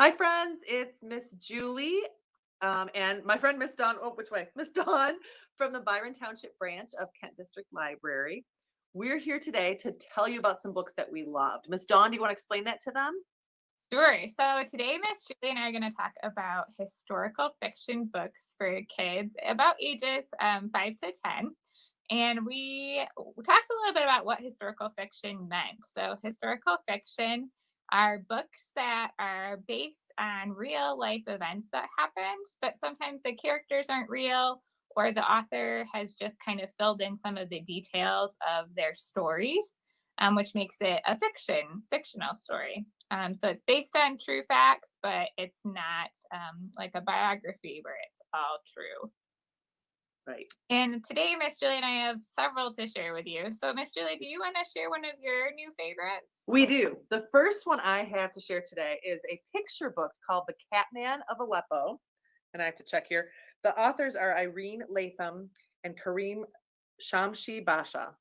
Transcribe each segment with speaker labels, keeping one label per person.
Speaker 1: Hi, friends. It's Miss Julie and my friend Miss Dawn. Oh, which way? Miss Dawn from the Byron Township branch of Kent District Library. We're here today to tell you about some books that we loved. Miss Dawn, do you want to explain that to them?
Speaker 2: Sure. So today, Miss Julie and I are going to talk about historical fiction books for kids about ages 5 to 10. And we talked a little bit about what historical fiction meant. So, historical fiction are books that are based on real life events that happened, but sometimes the characters aren't real, or the author has just kind of filled in some of the details of their stories, which makes it a fictional story. So it's based on true facts, but it's not like a biography where it's all true.
Speaker 1: Right.
Speaker 2: And today, Miss Julie and I have several to share with you. So, Miss Julie, do you want to share one of your new favorites?
Speaker 1: We do. The first one I have to share today is a picture book called The Cat Man of Aleppo. And I have to check here. The authors are Irene Latham and Kareem Shamshi Basha.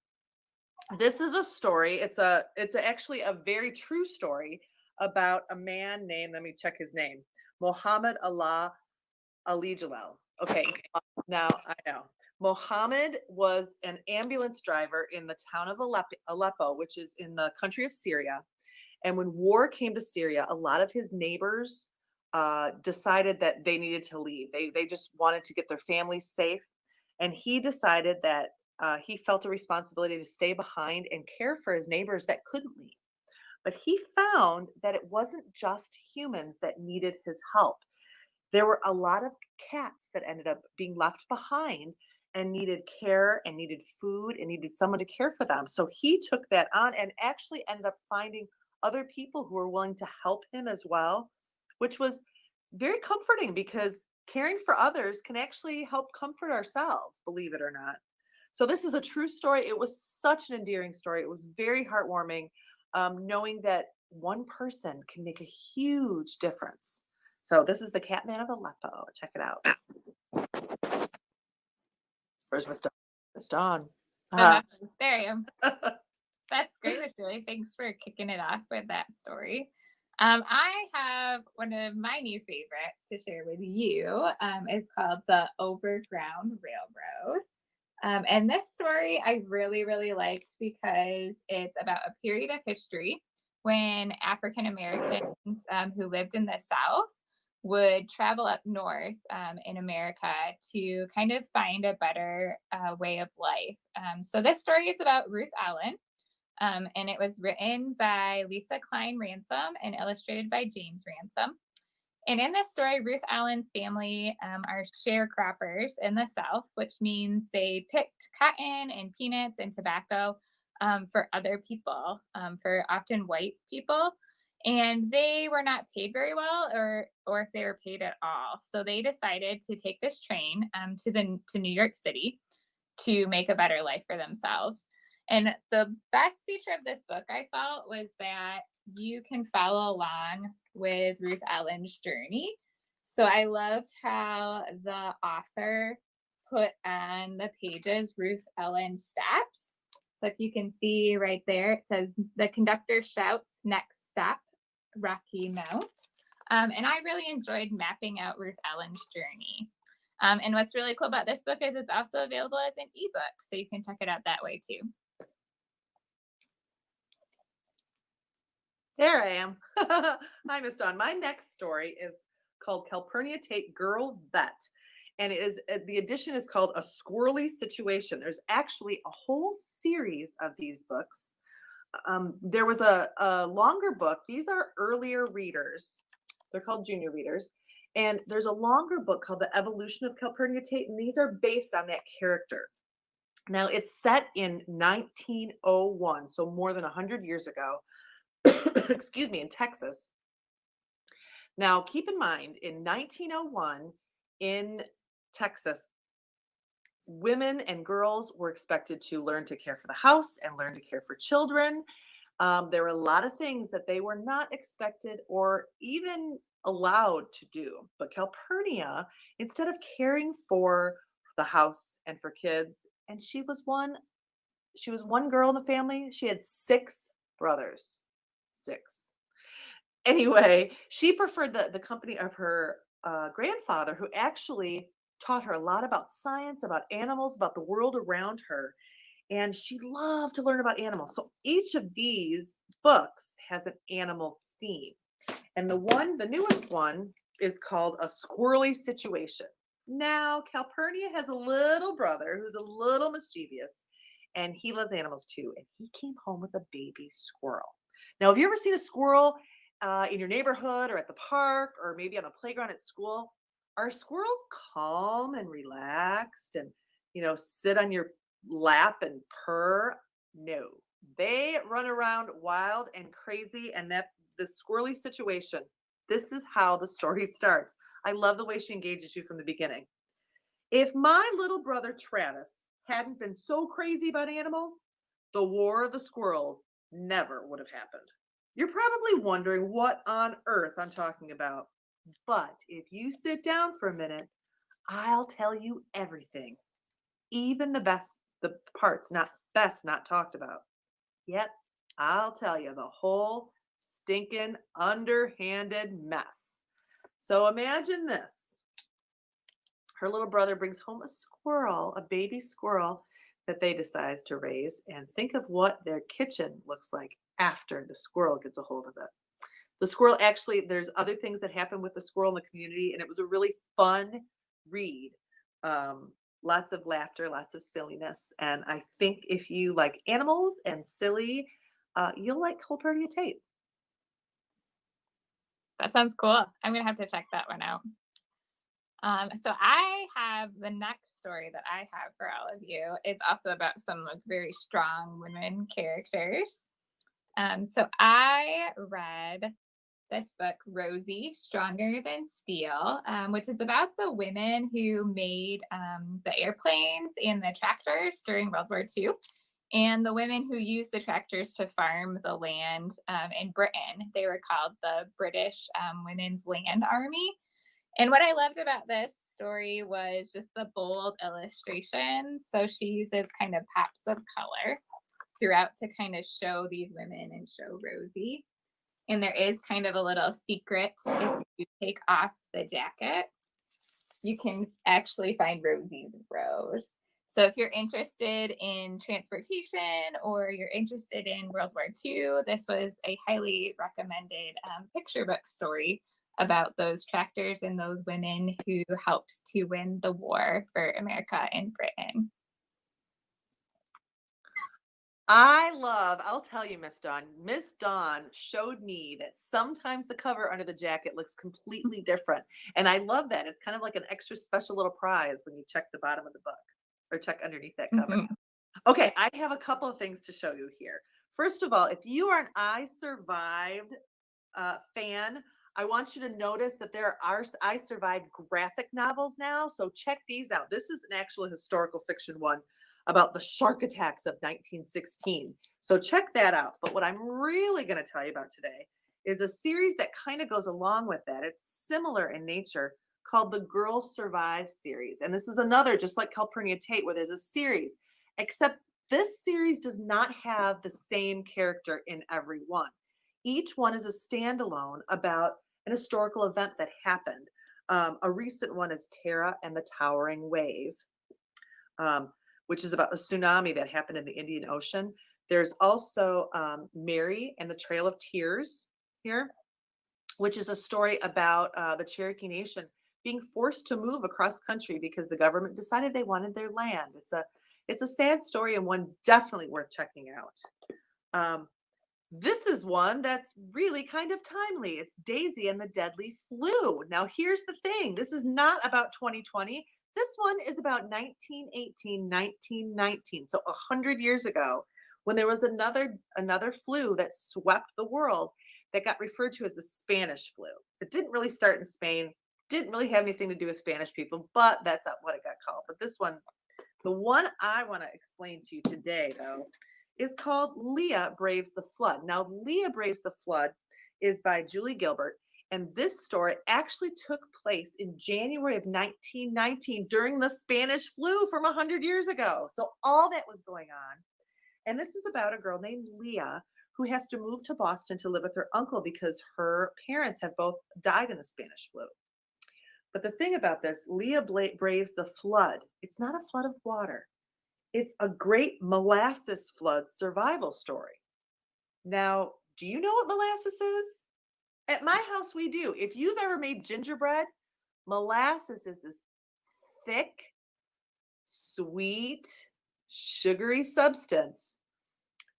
Speaker 1: This is a story. Actually a very true story about a man named, let me check his name, Mohammed Allah Ali Jalal. Okay, now I know. Mohammed was an ambulance driver in the town of Aleppo, which is in the country of Syria. And when war came to Syria, a lot of his neighbors decided that they needed to leave. They just wanted to get their families safe. And he decided that he felt a responsibility to stay behind and care for his neighbors that couldn't leave. But he found that it wasn't just humans that needed his help. There were a lot of cats that ended up being left behind and needed care and needed food and needed someone to care for them. So he took that on and actually ended up finding other people who were willing to help him as well, which was very comforting because caring for others can actually help comfort ourselves, believe it or not. So this is a true story. It was such an endearing story. It was very heartwarming, knowing that one person can make a huge difference. So this is the Cat Man of Aleppo. Check it out. Where's Miss Dawn? Miss Dawn.
Speaker 2: The
Speaker 1: Uh,
Speaker 2: message. There I am. That's great, Miss Julie. Thanks for kicking it off with that story. I have one of my new favorites to share with you. It's called The Overground Railroad. And this story I really, really liked because it's about a period of history when African Americans who lived in the South would travel up north in America to kind of find a better way of life. So this story is about Ruth Allen, and it was written by Lisa Klein Ransom and illustrated by James Ransom. And in this story, Ruth Allen's family are sharecroppers in the South, which means they picked cotton and peanuts and tobacco for other people, for often white people. And they were not paid very well, or if they were paid at all. So they decided to take this train to New York City to make a better life for themselves. And the best feature of this book, I felt, was that you can follow along with Ruth Allen's journey. So I loved how the author put on the pages Ruth Allen's steps. So if you can see right there, it says the conductor shouts, next stop, Rocky Mount. And I really enjoyed mapping out Ruth Allen's journey. And what's really cool about this book is it's also available as an ebook, so you can check it out that way too.
Speaker 1: there I am. Hi, Miss Dawn. My next story is called Calpurnia Tate Girl Vet. And it is the edition is called A Squirrely Situation. There's actually a whole series of these books. There was a longer book. These are earlier readers. They're called junior readers. And there's a longer book called The Evolution of Calpurnia Tate, and these are based on that character. Now, it's set in 1901, so more than 100 years ago, excuse me, in Texas. Now, keep in mind, in 1901, in Texas, women and girls were expected to learn to care for the house and learn to care for children. There were a lot of things that they were not expected or even allowed to do. But Calpurnia, instead of caring for the house and for kids, and she was one girl in the family. She had six brothers. Six. Anyway, she preferred the company of her grandfather, who actually taught her a lot about science, about animals, about the world around her. And she loved to learn about animals. So each of these books has an animal theme. And the newest one is called A Squirrely Situation. Now, Calpurnia has a little brother who's a little mischievous, and he loves animals too. And he came home with a baby squirrel. Now, have you ever seen a squirrel in your neighborhood or at the park or maybe on the playground at school? Are squirrels calm and relaxed and, sit on your lap and purr? No, they run around wild and crazy, and that the squirrely situation. This is how the story starts. I love the way she engages you from the beginning. If my little brother Travis hadn't been so crazy about animals, the War of the Squirrels never would have happened. You're probably wondering what on earth I'm talking about. But if you sit down for a minute, I'll tell you everything, even the parts not best not talked about. Yep, I'll tell you the whole stinking underhanded mess. So imagine this. Her little brother brings home a squirrel, a baby squirrel that they decide to raise, and think of what their kitchen looks like after the squirrel gets a hold of it. The squirrel actually, there's other things that happen with the squirrel in the community, and it was a really fun read. Lots of laughter, lots of silliness. And I think if you like animals and silly, you'll like Culpernia Tate.
Speaker 2: That sounds cool. I'm gonna have to check that one out. So I have the next story that I have for all of you. It's also about some like very strong women characters. So I read this book, Rosie, Stronger Than Steel, which is about the women who made the airplanes and the tractors during World War II, and the women who used the tractors to farm the land in Britain. They were called the British Women's Land Army. And what I loved about this story was just the bold illustrations. So she uses kind of pops of color throughout to kind of show these women and show Rosie. And there is kind of a little secret. If you take off the jacket, you can actually find Rosie's rose. So if you're interested in transportation or you're interested in World War II, this was a highly recommended picture book story about those tractors and those women who helped to win the war for America and Britain.
Speaker 1: I'll tell you, Miss Dawn showed me that sometimes the cover under the jacket looks completely different. And I love that. It's kind of like an extra special little prize when you check the bottom of the book or check underneath that cover.
Speaker 2: Mhm.
Speaker 1: Okay, I have a couple of things to show you here. First of all, if you are an I Survived fan, I want you to notice that there are I Survived graphic novels now. So check these out. This is an actual historical fiction one about the shark attacks of 1916. So check that out. But what I'm really going to tell you about today is a series that kind of goes along with that. It's similar in nature, called the Girls Survive series. And this is another, just like Calpurnia Tate, where there's a series, except this series does not have the same character in every one. Each one is a standalone about an historical event that happened. A recent one is Tara and the Towering Wave, um, which is about a tsunami that happened in the Indian Ocean. There's also Mary and the Trail of Tears here, which is a story about the Cherokee Nation being forced to move across country because the government decided they wanted their land. It's a sad story and one definitely worth checking out. Um, this is one that's really kind of timely. It's Daisy and the Deadly Flu. Now, here's the thing, this is not about 2020. This one is about 1918, 1919. So 100 years ago, when there was another flu that swept the world that got referred to as the Spanish flu. It didn't really start in Spain, didn't really have anything to do with Spanish people, but that's not what it got called. But this one, the one I want to explain to you today, though, is called Leah Braves the Flood. Now, Leah Braves the Flood is by Julie Gilbert. And this story actually took place in January of 1919 during the Spanish flu from 100 years ago. So all that was going on. And this is about a girl named Leah who has to move to Boston to live with her uncle because her parents have both died in the Spanish flu. But the thing about this, Leah braves the flood. It's not a flood of water, it's a great molasses flood survival story. Now, do you know what molasses is? At my house, we do. If you've ever made gingerbread, molasses is this thick, sweet, sugary substance.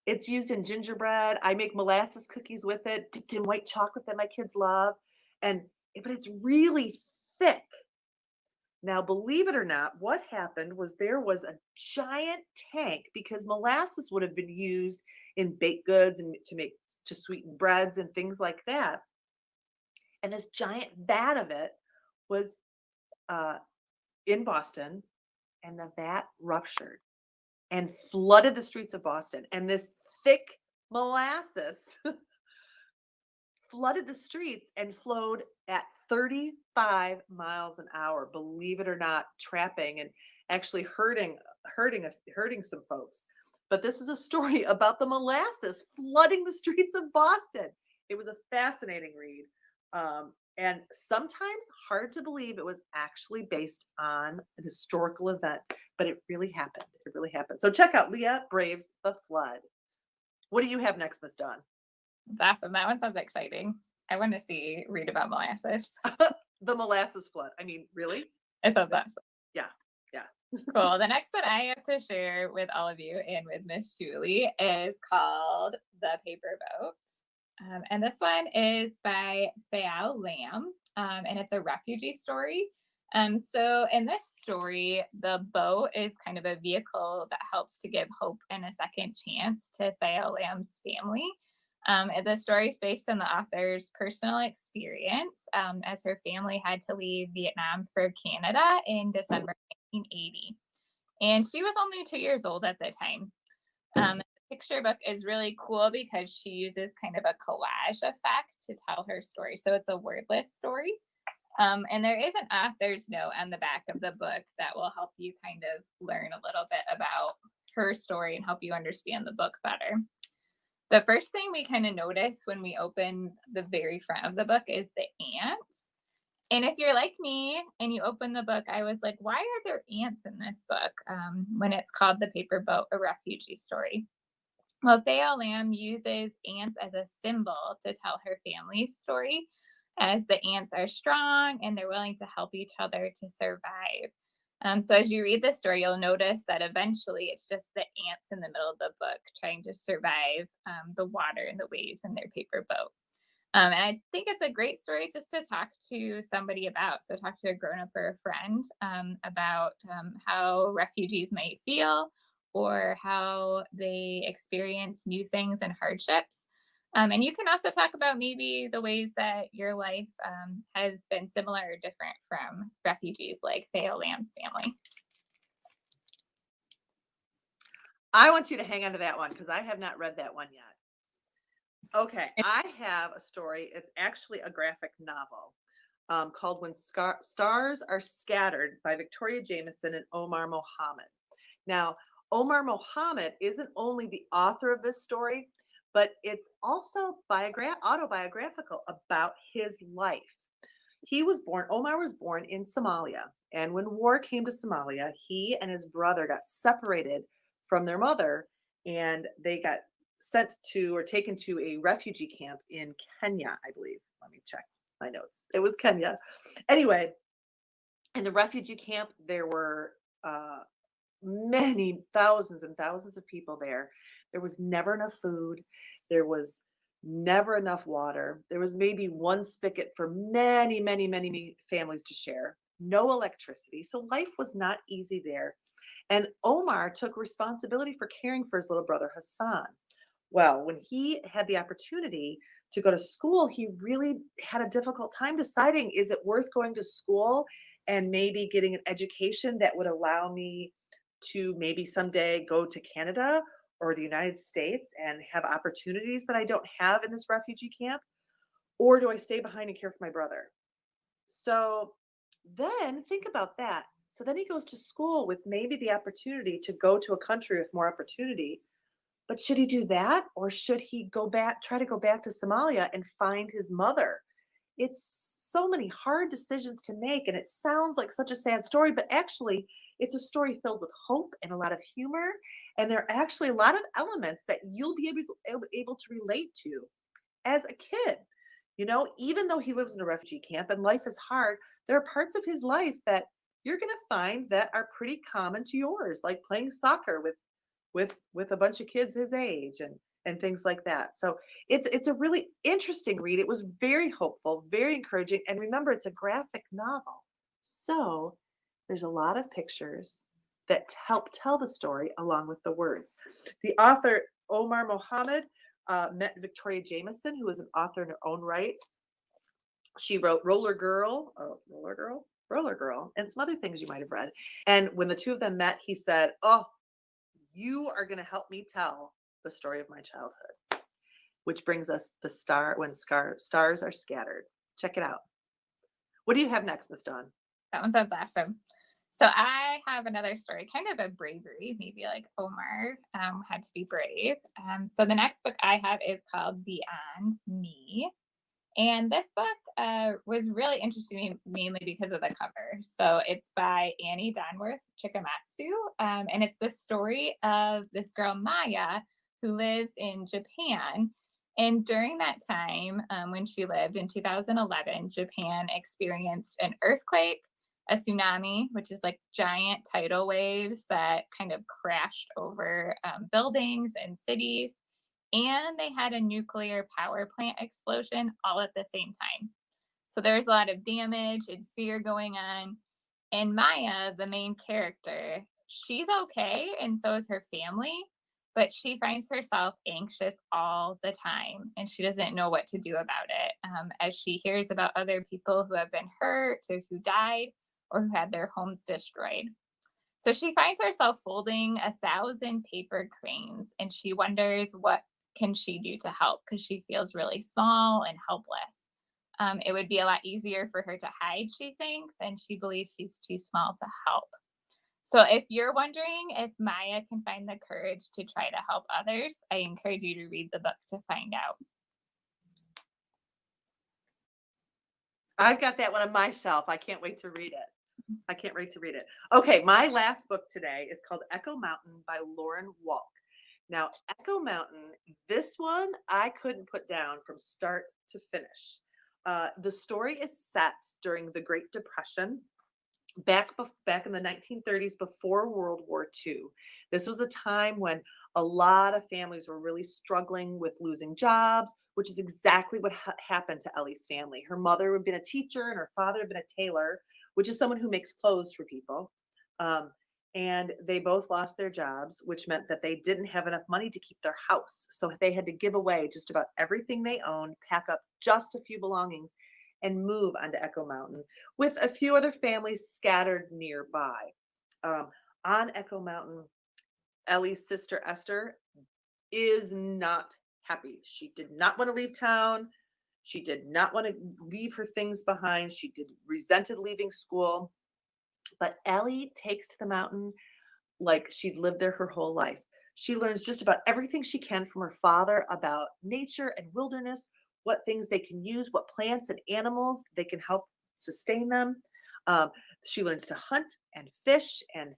Speaker 1: It's used in gingerbread. I make molasses cookies with it, dipped in white chocolate that my kids love. And but it's really thick. Now, believe it or not, what happened was there was a giant tank because molasses would have been used in baked goods and to sweeten breads and things like that. And this giant vat of it was uh, in Boston, and the vat ruptured and flooded the streets of Boston. And this thick molasses flooded the streets and flowed at 35 miles an hour, believe it or not, trapping and actually hurting some folks. But this is a story about the molasses flooding the streets of Boston. It was a fascinating read. And sometimes hard to believe it was actually based on an historical event, but it really happened. It really happened. So check out Leah Braves the Flood. What do you have next, Miss Dawn?
Speaker 2: That's awesome. That one sounds exciting. I want to read about molasses.
Speaker 1: The molasses flood. I mean, really?
Speaker 2: It sounds awesome.
Speaker 1: Yeah. Yeah.
Speaker 2: Cool. The next one I have to share with all of you and with Miss Julie is called The Paper Boat. And this one is by Thao Lamb, and it's a refugee story. So in this story, the boat is kind of a vehicle that helps to give hope and a second chance to Thao Lamb's family. And the story is based on the author's personal experience as her family had to leave Vietnam for Canada in December 1980. And she was only 2 years old at the time. The picture book is really cool because she uses kind of a collage effect to tell her story. So it's a wordless story. And there is an author's note on the back of the book that will help you kind of learn a little bit about her story and help you understand the book better. The first thing we kind of notice when we open the very front of the book is the ants. And if you're like me and you open the book, I was like, why are there ants in this book when it's called The Paper Boat, a refugee story? Well, Thea Lamb uses ants as a symbol to tell her family's story, as the ants are strong and they're willing to help each other to survive. So as you read the story, you'll notice that eventually it's just the ants in the middle of the book trying to survive the water and the waves in their paper boat. And I think it's a great story just to talk to somebody about. So talk to a grown up or a friend about how refugees might feel or how they experience new things and hardships. And you can also talk about maybe the ways that your life has been similar or different from refugees like Thea Lamb's family.
Speaker 1: I want you to hang on to that one because I have not read that one yet. Okay, I have a story. It's actually a graphic novel called When Stars Are Scattered by Victoria Jameson and Omar Mohammed. Now, Omar Mohammed isn't only the author of this story, but it's also autobiographical about his life. Omar was born in Somalia. And when war came to Somalia, he and his brother got separated from their mother and they got sent to or taken to a refugee camp in Kenya, I believe. Let me check my notes. It was Kenya. Anyway, in the refugee camp, there were many thousands and thousands of people there. There was never enough food. There was never enough water. There was maybe one spigot for many, many, many families to share. No electricity. So life was not easy there. And Omar took responsibility for caring for his little brother Hassan. Well, when he had the opportunity to go to school, he really had a difficult time deciding, is it worth going to school and maybe getting an education that would allow me to maybe someday go to Canada or the United States and have opportunities that I don't have in this refugee camp? Or do I stay behind and care for my brother? So then think about that. So then he goes to school with maybe the opportunity to go to a country with more opportunity. But should he do that, or should he try to go back to Somalia and find his mother? It's so many hard decisions to make, and it sounds like such a sad story, but actually, it's a story filled with hope and a lot of humor. And there are actually a lot of elements that you'll be able to relate to as a kid. Even though he lives in a refugee camp and life is hard, there are parts of his life that you're going to find that are pretty common to yours, like playing soccer with a bunch of kids his age and things like that. So it's a really interesting read. It was very hopeful, very encouraging, and remember, it's a graphic novel, so there's a lot of pictures that help tell the story along with the words. The author Omar Mohammed met Victoria Jameson, who is an author in her own right. She wrote Roller Girl, and some other things you might have read. And when the two of them met, he said, "Oh, you are going to help me tell the story of my childhood," which brings us the star when stars are scattered. Check it out. What do you have next, Miss Dawn?
Speaker 2: That one sounds awesome. So I have another story, kind of a bravery, maybe like Omar had to be brave. So the next book I have is called Beyond Me. And this book was really interesting to me mainly because of the cover. So it's by Annie Donworth Chikamatsu. And it's the story of this girl, Maya, who lives in Japan. And during that time, when she lived in 2011, Japan experienced an earthquake, a tsunami, which is like giant tidal waves that kind of crashed over buildings and cities, and they had a nuclear power plant explosion all at the same time. So there's a lot of damage and fear going on. And Maya, the main character, she's okay, and so is her family, but she finds herself anxious all the time, and she doesn't know what to do about it as she hears about other people who have been hurt or who died or who had their homes destroyed. So she finds herself folding 1,000 paper cranes, and she wonders what can she do to help because she feels really small and helpless. It would be a lot easier for her to hide, she thinks, and she believes she's too small to help. So if you're wondering if Maya can find the courage to try to help others, I encourage you to read the book to find out.
Speaker 1: I've got that one on my shelf. I can't wait to read it. I can't wait to read it. Okay, my last book today is called Echo Mountain by Lauren Walk. Now, Echo Mountain, this one I couldn't put down from start to finish. The story is set during the Great Depression, back in the 1930s, before World War II. This was a time when a lot of families were really struggling with losing jobs, which is exactly what happened to Ellie's family. Her mother had been a teacher and her father had been a tailor, which is someone who makes clothes for people. Um, and they both lost their jobs, which meant that they didn't have enough money to keep their house. So they had to give away just about everything they owned, pack up just a few belongings, and move onto Echo Mountain with a few other families scattered nearby. Um, on Echo Mountain, Ellie's sister Esther is not happy. She did not want to leave town. She did not want to leave her things behind. She resented leaving school. But Ellie takes to the mountain like she'd lived there her whole life. She learns just about everything she can from her father about nature and wilderness, what things they can use, what plants and animals they can help sustain them. Um, she learns to hunt and fish and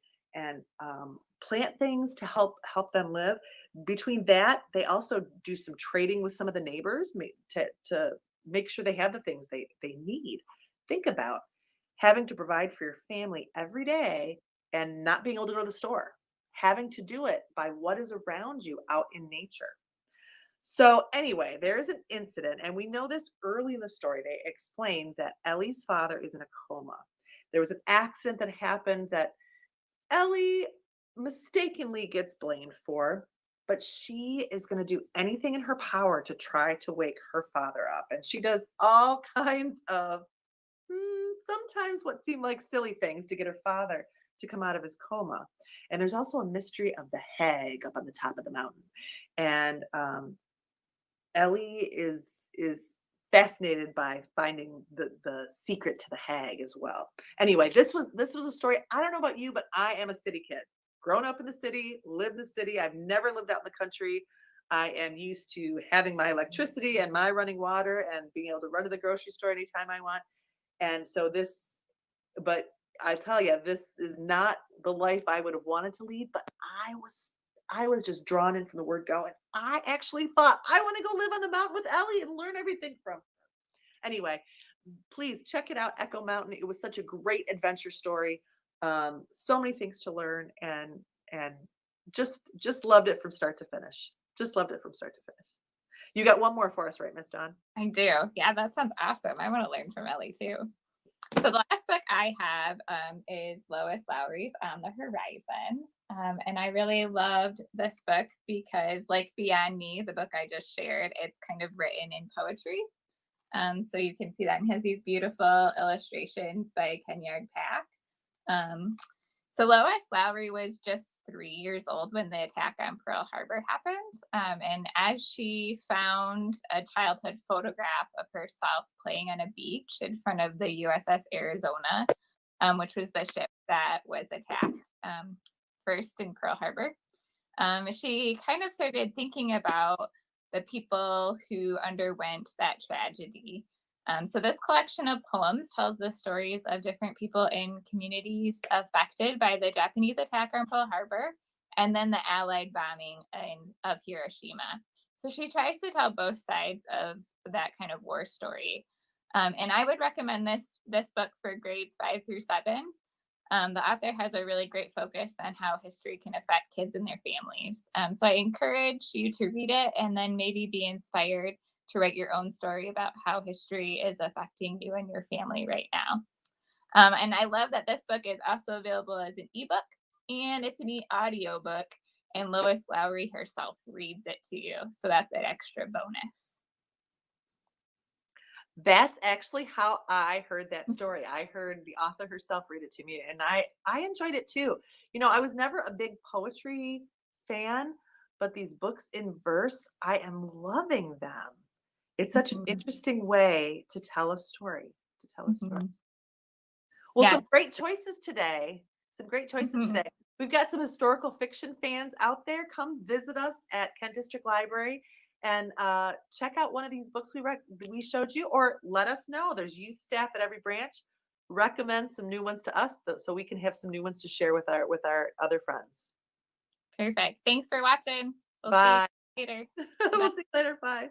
Speaker 1: plant things to help them live. Between that, they also do some trading with some of the neighbors to make sure they have the things they need. Think about having to provide for your family every day and not being able to go to the store, having to do it by what is around you out in nature. So, anyway, there is an incident, and we know this early in the story. They explained that Ellie's father is in a coma. There was an accident that happened that Ellie mistakenly gets blamed for, but she is going to do anything in her power to try to wake her father up. And she does all kinds of sometimes what seem like silly things to get her father to come out of his coma. And there's also a mystery of the hag up on the top of the mountain. And Ellie is fascinated by finding the secret to the hag as well. Anyway, this was a story. I don't know about you, but I am a city kid. grown up in the city, lived in the city. I've never lived out in the country. I am used to having my electricity and my running water and being able to run to the grocery store anytime I want. And so but I tell you, this is not the life I would have wanted to lead, but I was just drawn in from the word go. And I actually thought I want to go live on the mountain with Ellie and learn everything from her. Anyway, please check it out, Echo Mountain. It was such a great adventure story. So many things to learn, and just loved it from start to finish. Just loved it from start to finish. You got one more for us, right, Miss Dawn?
Speaker 2: I do. Yeah, that sounds awesome. I want to learn from Ellie too. So the last book I have is Lois Lowry's On the Horizon. And I really loved this book because, like Beyond Me, the book I just shared, it's kind of written in poetry. So you can see that it has these beautiful illustrations by Kenyard Pack. So Lois Lowry was just 3 years old when the attack on Pearl Harbor happened. And as she found a childhood photograph of herself playing on a beach in front of the USS Arizona, which was the ship that was attacked first in Pearl Harbor, she kind of started thinking about the people who underwent that tragedy. So this collection of poems tells the stories of different people in communities affected by the Japanese attack on Pearl Harbor and then the Allied bombing of Hiroshima. So she tries to tell both sides of that kind of war story. And I would recommend this book for grades 5 through 7. The author has a really great focus on how history can affect kids and their families. So I encourage you to read it and then maybe be inspired to write your own story about how history is affecting you and your family right now. And I love that this book is also available as an ebook and it's an audio book, and Lois Lowry herself reads it to you. So that's an extra bonus.
Speaker 1: That's actually how I heard that story. I heard the author herself read it to me, and I enjoyed it too. I was never a big poetry fan, but these books in verse, I am loving them. It's such an
Speaker 2: Mhm.
Speaker 1: interesting way to tell a story, to tell a story.
Speaker 2: Mhm.
Speaker 1: Well,
Speaker 2: Yes.
Speaker 1: some great choices today. Some great choices
Speaker 2: Mhm.
Speaker 1: today. We've got some historical fiction fans out there. Come visit us at Kent District Library and check out one of these books we showed you, or let us know. There's youth staff at every branch. Recommend some new ones to us so we can have some new ones to share with our other friends.
Speaker 2: Perfect. Thanks for watching. We'll see
Speaker 1: Bye.
Speaker 2: you later.
Speaker 1: We'll
Speaker 2: Bye.
Speaker 1: see you later. Bye.